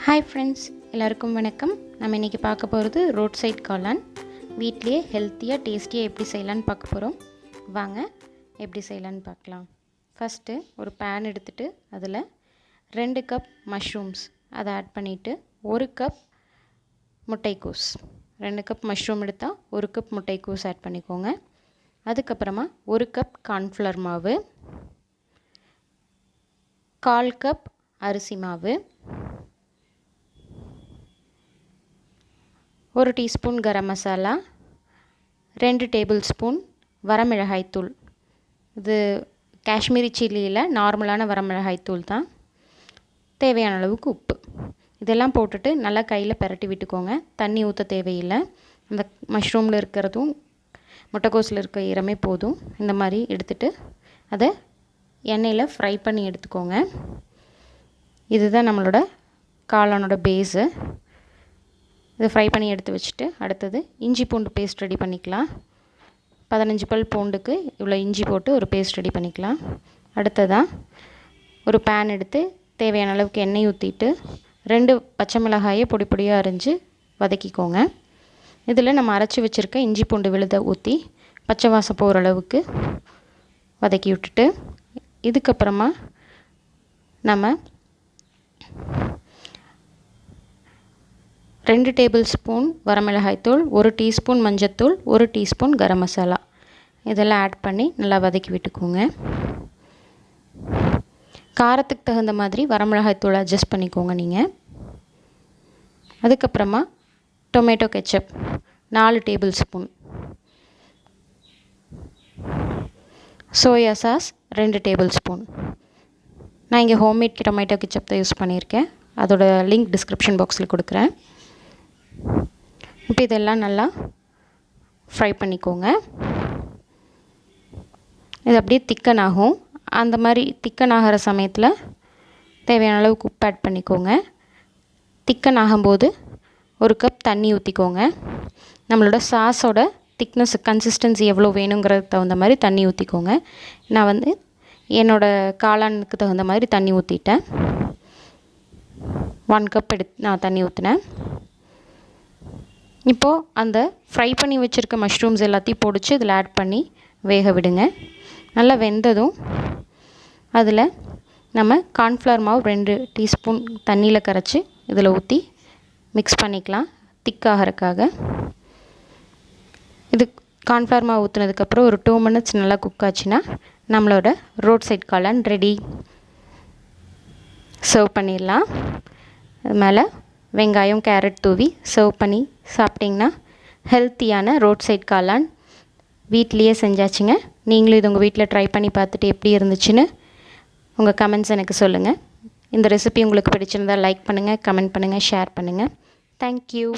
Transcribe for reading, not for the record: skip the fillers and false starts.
Hi friends, எல்லாருக்கும் வணக்கம். நம்ம இன்றைக்கி பார்க்க போகிறது ரோட் சைட் காளான். வீட்லேயே ஹெல்த்தியாக டேஸ்டியாக எப்படி செய்யலான்னு பார்க்க போகிறோம். வாங்க எப்படி செய்யலான்னு பார்க்கலாம். ஃபஸ்ட்டு ஒரு பேன் எடுத்துகிட்டு அதில் 2 கப் மஷ்ரூம்ஸ் அதை ஆட் பண்ணிவிட்டு 1 கப் முட்டைக்கோஸ், 2 கப் மஷ்ரூம் எடுத்தால் 1 கப் முட்டைக்கோஸ் ஆட் பண்ணிக்கோங்க. அதுக்கப்புறமா 1 கப் கார்ன்ஃப்ளவர் மாவு, 1/4 கப் அரிசி மாவு, 1 teaspoon garam masala, 2 table spoon வரமிளகாய்த்தூள். இது காஷ்மீரி சில்லியில் நார்மலான வரமிளகாய்த்தூள் தான். தேவையான அளவுக்கு உப்பு. இதெல்லாம் போட்டுட்டு நல்லா கையில் பிரட்டி விட்டுக்கோங்க. தண்ணி ஊற்ற தேவையில்லை. அந்த மஷ்ரூமில் இருக்கிறதும் முட்டைக்கோஸில் இருக்க ஈரமே போதும். இந்த மாதிரி எடுத்துகிட்டு அதை எண்ணெயில் ஃப்ரை பண்ணி எடுத்துக்கோங்க. இதுதான் நம்மளோட காளானோட பேஸு. இதை ஃப்ரை பண்ணி எடுத்து வச்சுட்டு அடுத்தது இஞ்சி பூண்டு பேஸ்ட் ரெடி பண்ணிக்கலாம். 15 பல் பூண்டுக்கு இவ்வளோ இஞ்சி போட்டு ஒரு பேஸ்ட் ரெடி பண்ணிக்கலாம். அடுத்ததாக ஒரு பேன் எடுத்து தேவையான அளவுக்கு எண்ணெய் ஊற்றிட்டு 2 பச்சை மிளகாயை பொடி பொடியாக அரிஞ்சு வதக்கிக்கோங்க. இதில் நம்ம அரைச்சி வச்சுருக்க இஞ்சி பூண்டு விழுதை ஊற்றி பச்சை வாசம் போகிற அளவுக்கு வதக்கி விட்டுட்டு இதுக்கப்புறமா நம்ம 2 டேபிள் ஸ்பூன் வரமிளகாய்த்தூள், 1 டீஸ்பூன் மஞ்சத்தூள், 1 டீஸ்பூன் கரம் மசாலா இதெல்லாம் ஆட் பண்ணி நல்லா வதக்கி விட்டுக்கோங்க. காரத்துக்கு தகுந்த மாதிரி வரமிளகாய்த்தூள் அட்ஜஸ்ட் பண்ணிக்கோங்க நீங்கள். அதுக்கப்புறமா tomato ketchup 4 table spoon, soya sauce 2 table spoon. நான் இங்கே ஹோம்மேட் டொமேட்டோ கெச்சப் தான் யூஸ் பண்ணியிருக்கேன். அதோட லிங்க் டிஸ்கிரிப்ஷன் பாக்ஸில் கொடுக்குறேன். இப்போ இதெல்லாம் நல்லா ஃப்ரை பண்ணிக்கோங்க. இது அப்படியே திக்கன் ஆகும். அந்த மாதிரி திக்கன் ஆகிற சமயத்தில் தேவையான அளவுக்கு உப்பு ஆட் பண்ணிக்கோங்க. திக்கன் ஆகும்போது 1 கப் தண்ணி ஊற்றிக்கோங்க. நம்மளோட சாஸோட திக்னஸ் கன்சிஸ்டன்சி எவ்வளோ வேணுங்கிறதுக்கு தகுந்த மாதிரி தண்ணி ஊற்றிக்கோங்க. நான் என்னோடய காளானுக்கு தகுந்த மாதிரி தண்ணி ஊற்றிட்டேன். 1 கப் நான் தண்ணி ஊற்றினேன். இப்போது அந்த ஃப்ரை பண்ணி வச்சுருக்க மஷ்ரூம்ஸ் எல்லாத்தையும் பொடிச்சு இதில் ஆட் பண்ணி வேக விடுங்க. நல்லா வெந்ததும் அதில் நம்ம கார்ன்ஃப்ளவர் மாவு 2 டீஸ்பூன் தண்ணியில் கரைச்சி இதில் ஊற்றி மிக்ஸ் பண்ணிக்கலாம் திக்காகிறதுக்காக. இது கார்ன்ஃப்ளவர் மாவு ஊற்றுனதுக்கப்புறம் ஒரு 2 மினிட்ஸ் நல்லா குக் ஆச்சுன்னா நம்மளோட ரோட் சைட் காளான் ரெடி. சர்வ் பண்ணிடலாம். அது மேலே வெங்காயம் கேரட் தூவி சர்வ் பண்ணி சாப்பிட்டிங்கன்னா ஹெல்த்தியான ரோட் சைட் காளான் வீட்லேயே செஞ்சாச்சுங்க. நீங்களும் இது உங்கள் வீட்டில் ட்ரை பண்ணி பார்த்துட்டு எப்படி இருந்துச்சுன்னு உங்கள் கமெண்ட்ஸ் எனக்கு சொல்லுங்கள். இந்த ரெசிபி உங்களுக்கு பிடிச்சிருந்தால் லைக் பண்ணுங்கள், கமெண்ட் பண்ணுங்கள், ஷேர் பண்ணுங்கள். தேங்க்யூ.